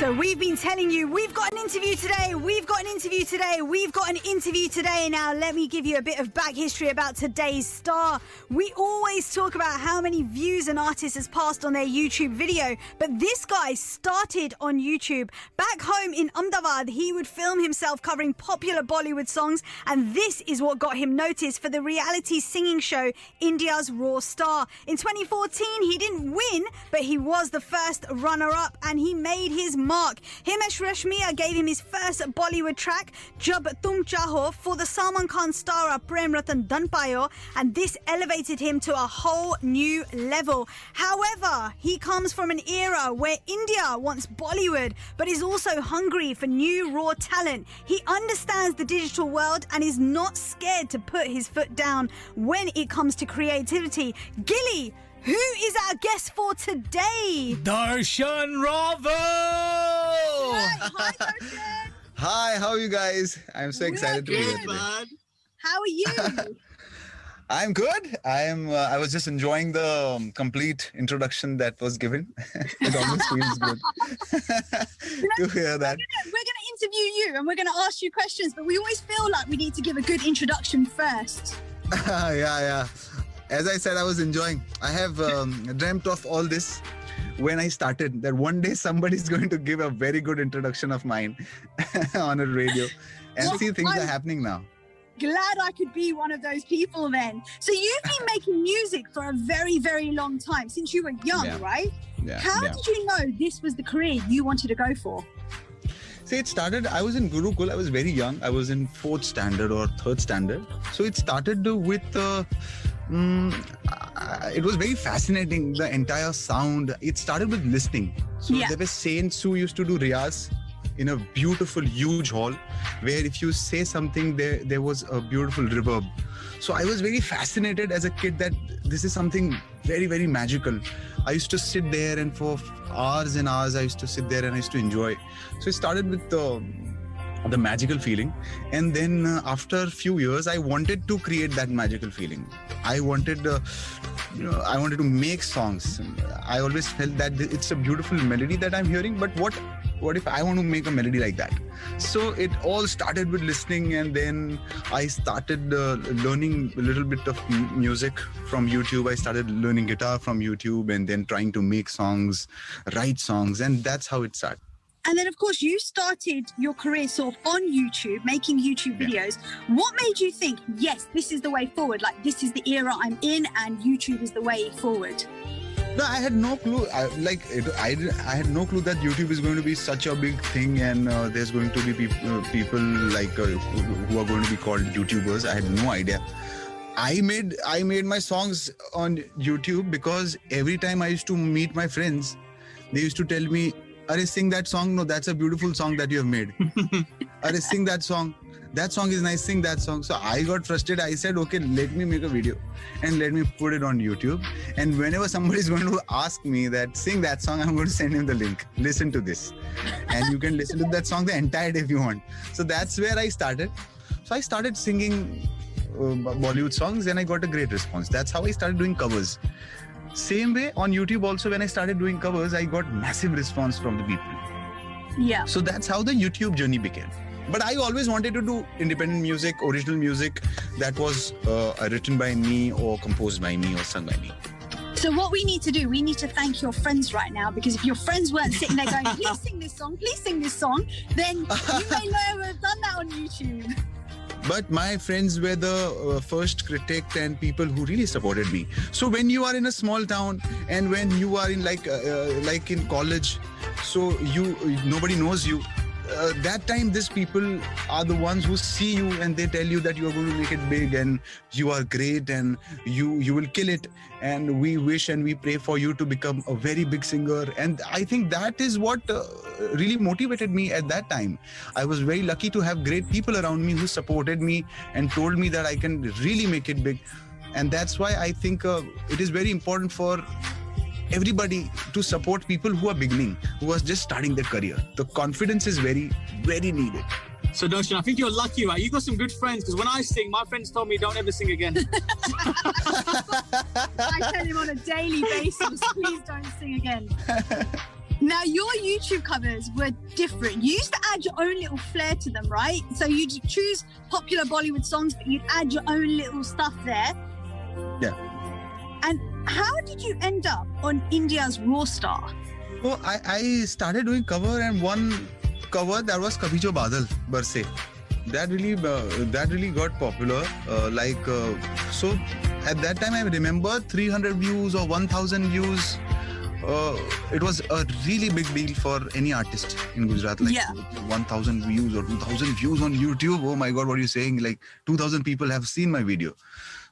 So we've been telling you, we've got an interview today, we've got an interview today, we've got an interview today. Now, let me give you a bit of back history about today's star. We always talk about how many views an artist has passed on their YouTube video, but this guy started on YouTube. Back home in Ahmedabad, he would film himself covering popular Bollywood songs, and this is what got him noticed for the reality singing show India's Raw Star. In 2014, he didn't win, but he was the first runner-up, and he made his mark. Himesh Reshmiya gave him his first Bollywood track, Jab Tum Chaho, for the Salman Khan star Prem Ratan Dan Payo, and this elevated him to a whole new level. However, he comes from an era where India wants Bollywood, but is also hungry for new raw talent. He understands the digital world and is not scared to put his foot down when it comes to creativity. Gillie, who is our guest for today? Darshan Raval! Hi, Darshan. Hi, how are you guys? I'm so excited to be here today. Man. How are you? I'm good. I was just enjoying the complete introduction that was given. It almost feels good to hear that. We're going to interview you and we're going to ask you questions, but we always feel like we need to give a good introduction first. Yeah. As I said, I was enjoying. I have dreamt of all this when I started, that one day somebody's going to give a very good introduction of mine on a radio. And Well, see, things I'm are happening now. Glad I could be one of those people then. So you've been making music for a very, very long time, since you were young, Yeah. right? Yeah, How yeah. did you know this was the career you wanted to go for? See, it started, I was in Gurukul, I was very young. I was in 4th standard or 3rd standard. So it started with, it was very fascinating, the entire sound. It started with listening. So Yeah. there were saints who used to do riyaz in a beautiful, huge hall, where if you say something, there was a beautiful reverb. So I was very fascinated as a kid that this is something very, very magical. I used to sit there, and for hours and hours I used to sit there and I used to enjoy. So it started with the magical feeling, and then after a few years I wanted to create that magical feeling. I wanted to make songs. I always felt that it's a beautiful melody that I'm hearing, but what if I want to make a melody like that? So it all started with listening, and then I started learning a little bit of music from YouTube. I started learning guitar from YouTube, and then trying to make songs, write songs, and that's how it started. And then, of course, you started your career sort of on YouTube, making YouTube videos. What made you think, yes, this is the way forward? Like, this is the era I'm in, and YouTube is the way forward? No, I had no clue. I had no clue that YouTube is going to be such a big thing, and there's going to be people like who are going to be called YouTubers. I had no idea. I made my songs on YouTube because every time I used to meet my friends, they used to tell me, "Arey, sing that song. No, that's a beautiful song that you have made. Arey, sing that song. That song is nice. Sing that song." So I got frustrated. I said, "Okay, let me make a video and let me put it on YouTube. And whenever somebody is going to ask me that sing that song, I'm going to send him the link. Listen to this, and you can listen to that song the entire day if you want." So that's where I started. So I started singing Bollywood songs, and I got a great response. That's how I started doing covers. Same way on YouTube also, when I started doing covers, I got massive response from the people. Yeah. So that's how the YouTube journey began. But I always wanted to do independent music, original music that was written by me or composed by me or sung by me. So what we need to do, we need to thank your friends right now, because if your friends weren't sitting there going, please sing this song, then you may never have done that on YouTube. But my friends were the first critic and people who really supported me. So when you are in a small town, and when you are in like in college, so nobody knows you. That time, these people are the ones who see you, and they tell you that you are going to make it big, and you are great, and you will kill it, and we wish and we pray for you to become a very big singer. And I think that is what really motivated me at that time. I was very lucky to have great people around me who supported me and told me that I can really make it big. And that's why I think it is very important for everybody to support people who are beginning, who are just starting their career. The confidence is very, very needed. So Darshan, I think you're lucky, right? You got some good friends, because when I sing, my friends told me don't ever sing again. I tell him on a daily basis, please don't sing again. Now, your YouTube covers were different. You used to add your own little flair to them, right? So you'd choose popular Bollywood songs, but you'd add your own little stuff there. Yeah. And how did you end up on India's Raw Star? So I started doing cover, and one cover that was Kabhi Jo Badal Barse. That really got popular. So at that time I remember 300 views or 1,000 views. It was a really big deal for any artist in Gujarat. 1,000 views or 2,000 views on YouTube. Oh my God, what are you saying? Like 2,000 people have seen my video.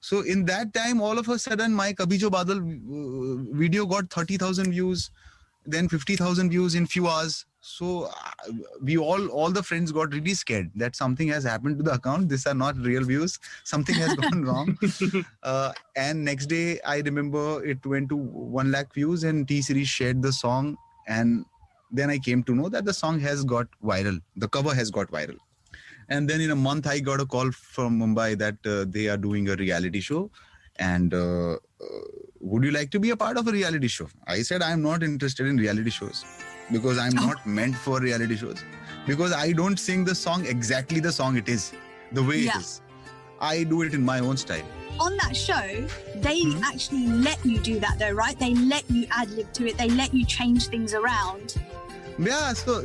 So in that time, all of a sudden, my Kabhi Jo Badal video got 30,000 views, then 50,000 views in few hours. So we all the friends got really scared that something has happened to the account. These are not real views. Something has gone wrong. And next day, I remember it went to 1 lakh views, and T-Series shared the song. And then I came to know that the song has got viral. The cover has got viral. And then in a month, I got a call from Mumbai that they are doing a reality show. And would you like to be a part of a reality show? I said, I'm not interested in reality shows because I'm not meant for reality shows. Because I don't sing the song exactly the song it is, the way it is. I do it in my own style. On that show, they actually let you do that though, right? They let you ad-lib to it. They let you change things around. Yeah, so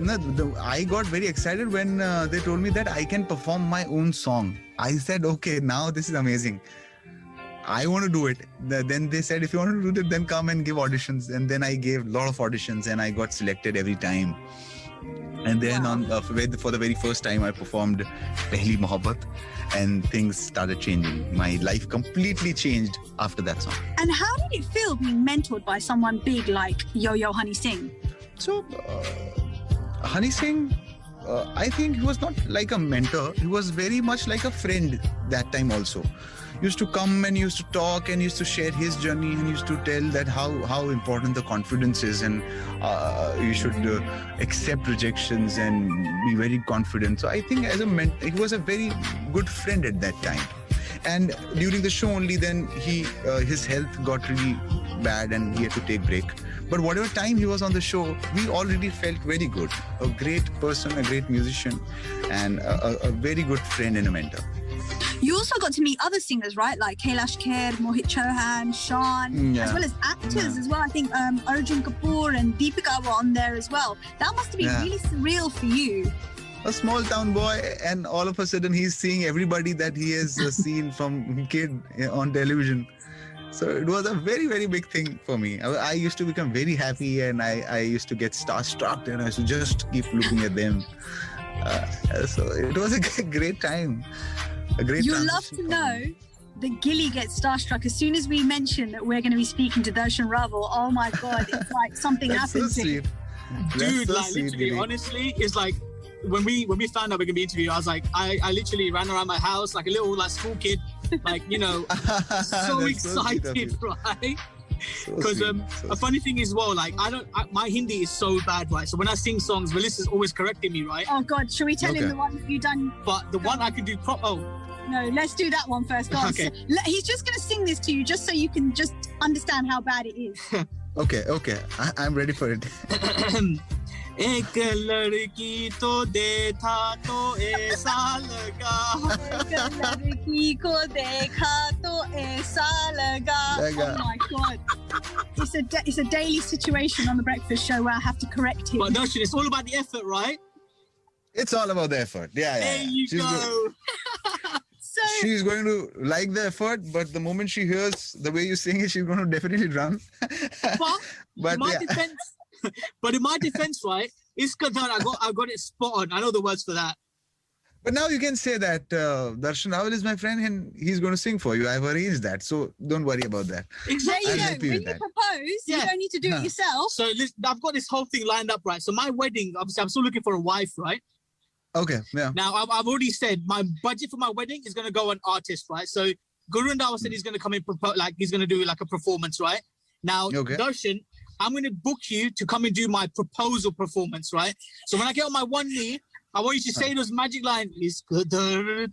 I got very excited when they told me that I can perform my own song. I said, okay, now this is amazing. I want to do it. Then they said, if you want to do it, then come and give auditions. And then I gave a lot of auditions and I got selected every time. And then for the very first time, I performed Pehli Mohabbat and things started changing. My life completely changed after that song. And how did it feel being mentored by someone big like Yo-Yo Honey Singh? So, Honey Singh, I think he was not like a mentor. He was very much like a friend that time also. Used to come and used to talk and used to share his journey and used to tell that how important the confidence is and you should accept rejections and be very confident. So I think as a mentor, he was a very good friend at that time. And during the show only, then his health got really bad and he had to take break. But whatever time he was on the show, we already felt very good. A great person, a great musician, and a very good friend and a mentor. You also got to meet other singers, right? Like Kailash Kher, Mohit Chauhan, Sean, as well as actors as well. I think Arjun Kapoor and Deepika were on there as well. That must have been really surreal for you. A small town boy, and all of a sudden he's seeing everybody that he has seen from kid on television. So it was a very, very big thing for me. I used to become very happy and I used to get starstruck and I used to just keep looking at them. So it was a great time. You'll love to know that Gillie gets starstruck as soon as we mention that we're going to be speaking to Darshan Raval. Oh my God, it's like something happened to him. Dude, like literally, honestly, it's like when we found out we're going to be interviewed, I was like, I literally ran around my house like a little school kid, like, you know, so excited, right? Because a funny thing is, well, like my Hindi is so bad, right? So when I sing songs, Vallisa's always correcting me, right? Oh God, should we tell him the one that you done? But the one I could do no, let's do that one first. Go on. Okay. So, he's just going to sing this to you just so you can just understand how bad it is. Okay. I'm ready for it. एक लड़की तो देखा तो ऐसा लगा एक लड़की को देखा तो ऐसा लगा. Oh my God. It's a daily situation on the breakfast show where I have to correct him. But Darshan, it's all about the effort, right? It's all about the effort. Yeah. There you go. She's going to like the effort, but the moment she hears the way you sing it, she's going to definitely run. But in my defense, right, it's Qadar. I got it spot on. I know the words for that. But now you can say that Darshan Raval is my friend and he's going to sing for you. I've arranged that. So don't worry about that. Exactly. When you propose, you don't need to do it yourself. So listen, I've got this whole thing lined up, right? So my wedding, obviously, I'm still looking for a wife, right? Okay, yeah. Now, I've already said my budget for my wedding is going to go on artist, right? So Guru Randhawa said he's going to come in, he's going to do like a performance, right? Now, Darshan, I'm going to book you to come and do my proposal performance, right? So when I get on my one knee, I want you to say those magic lines. I'm going to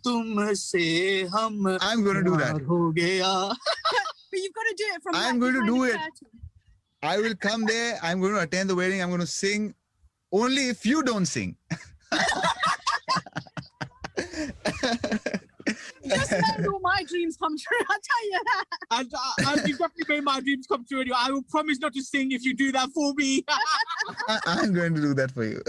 do that. But you've got to do it from. I'm going to do it. I will come there. I'm going to attend the wedding. I'm going to sing. Only if you don't sing. Just made all my dreams come true, I'll tell you that. And you've definitely made my dreams come true anyway. I will promise not to sing if you do that for me. I'm going to do that for you.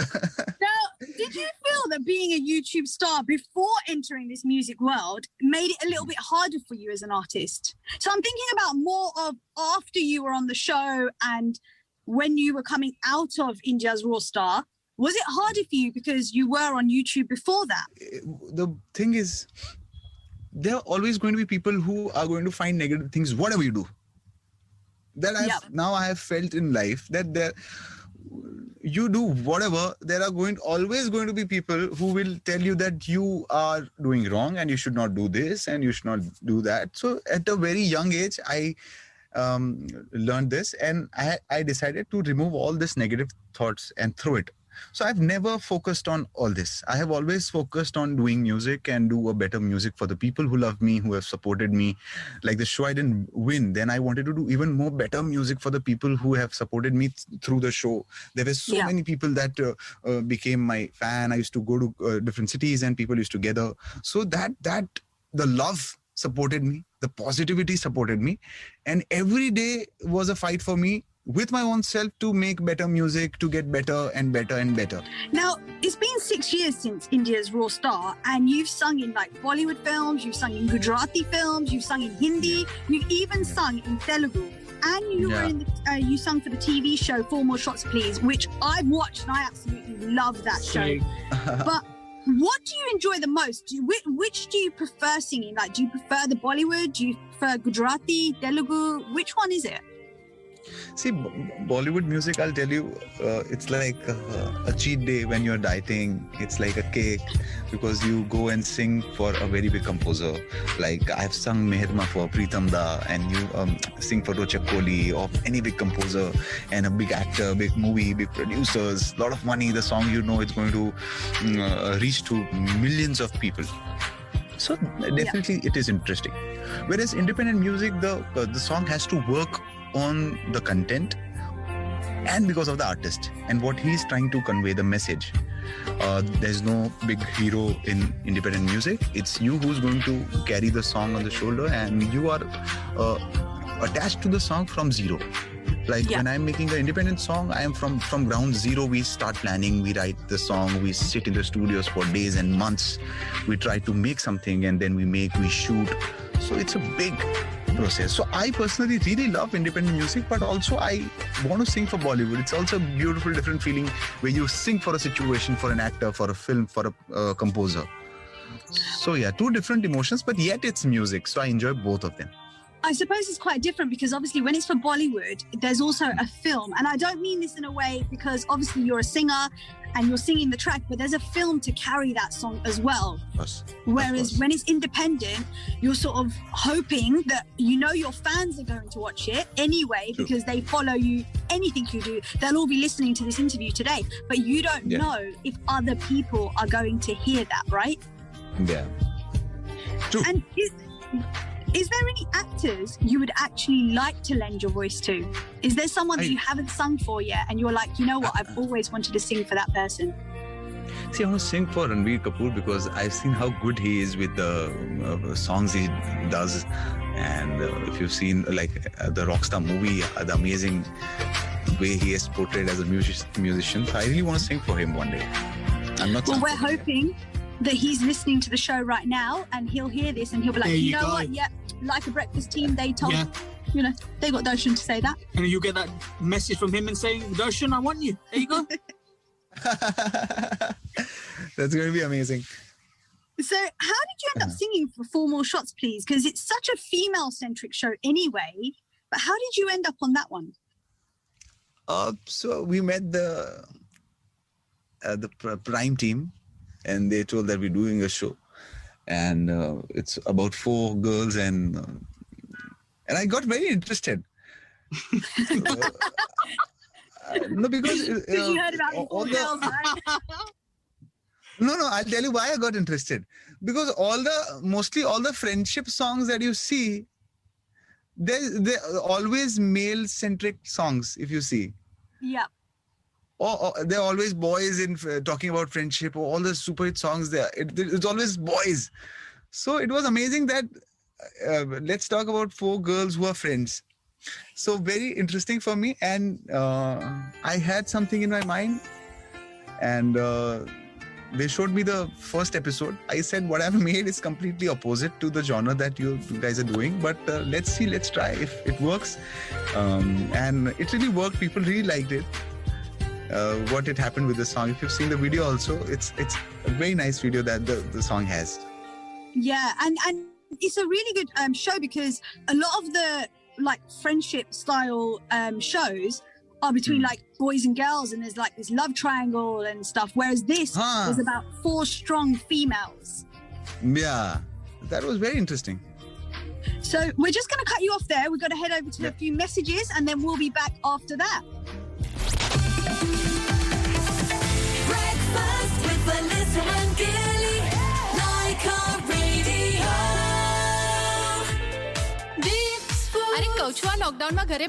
Now, did you feel that being a YouTube star before entering this music world made it a little bit harder for you as an artist? So I'm thinking about more of after you were on the show and when you were coming out of India's Raw Star. Was it harder for you because you were on YouTube before that? The thing is, there are always going to be people who are going to find negative things, whatever you do. That now I have felt in life that you do whatever, there are always going to be people who will tell you that you are doing wrong and you should not do this and you should not do that. So at a very young age, I learned this and I decided to remove all this negative thoughts and throw it. So I've never focused on all this. I have always focused on doing music and do a better music for the people who love me, who have supported me. Like the show, I didn't win. Then I wanted to do even more better music for the people who have supported me through the show. There were so many people that became my fan. I used to go to different cities and people used to gather. So that the love supported me, the positivity supported me. And every day was a fight for me with my own self to make better music, to get better and better and better. Now, it's been 6 years since India's Raw Star, and you've sung in like Bollywood films, you've sung in Gujarati films, you've sung in Hindi, you've even sung in Telugu. And you were in you sung for the TV show 4 More Shots Please, which I've watched and I absolutely love that show. But what do you enjoy the most? Which do you prefer singing? Like, do you prefer the Bollywood? Do you prefer Gujarati, Telugu? Which one is it? See, Bollywood music, I'll tell you, it's like a cheat day when you're dieting. It's like a cake because you go and sing for a very big composer. Like I've sung Meherma for Pritam Da, and you sing for Rochak Kohli or any big composer and a big actor, big movie, big producers, a lot of money. The song, you know, it's going to reach to millions of people. So definitely it is interesting. Whereas independent music, the song has to work on the content and because of the artist and what he's trying to convey, the message. There's no big hero in independent music. It's you who's going to carry the song on the shoulder, and you are attached to the song from zero. Like when I'm making an independent song, I am from ground zero. We start planning, we write the song, we sit in the studios for days and months. We try to make something and then we shoot. So it's a big process. So I personally really love independent music, but also I want to sing for Bollywood. It's also a beautiful, different feeling where you sing for a situation, for an actor, for a film, for a composer. So yeah, 2 different emotions, but yet it's music. So I enjoy both of them. I suppose it's quite different because obviously when it's for Bollywood, there's also a film. And I don't mean this in a way because obviously you're a singer and you're singing the track, but there's a film to carry that song as well. Whereas when it's independent, you're sort of hoping that you know your fans are going to watch it anyway because they follow you, anything you do. They'll all be listening to this interview today, but you don't know if other people are going to hear that, right? Yeah. True. And is there any actors you would actually like to lend your voice to? Is there someone that you haven't sung for yet and you're like, you know what, I've always wanted to sing for that person? See, I want to sing for Ranbir Kapoor because I've seen how good he is with the songs he does. And if you've seen like the Rockstar movie, the amazing way he is portrayed as a musician. So I really want to sing for him one day. I'm not. Well, we're hoping that he's listening to the show right now and he'll hear this and he'll be like, you know what? Yeah, like a breakfast team, they told, you know, they got Darshan to say that. And you get that message from him and saying, Darshan, I want you. There you go. That's going to be amazing. So how did you end up singing for 4 More Shots Please? Because it's such a female-centric show anyway, but how did you end up on that one? So we met the Prime team, and they told that we're doing a show, and it's about 4 girls, and I got very interested. No, because you heard about all girls, right? No, I'll tell you why I got interested. Because mostly all the friendship songs that you see, They're always male-centric songs, if you see. Yeah. Or they're always boys in talking about friendship, or all the super hit songs there. It's always boys. So it was amazing that let's talk about 4 girls who are friends. So very interesting for me, and I had something in my mind, and they showed me the first episode. I said what I've made is completely opposite to the genre that you guys are doing, but let's see, let's try if it works. And it really worked. People really liked it. What had happened with the song. If you've seen the video also, it's a very nice video that the song has. Yeah, and it's a really good show, because a lot of the like friendship style shows are between like boys and girls, and there's like this love triangle and stuff, whereas this was about 4 strong females. Yeah, that was very interesting. So we're just going to cut you off there. We've got to head over to a few messages, and then we'll be back after that. Breakfast with Vallisa and Gillie, Lyca Radio. अरे कौछुआ lockdown में घरे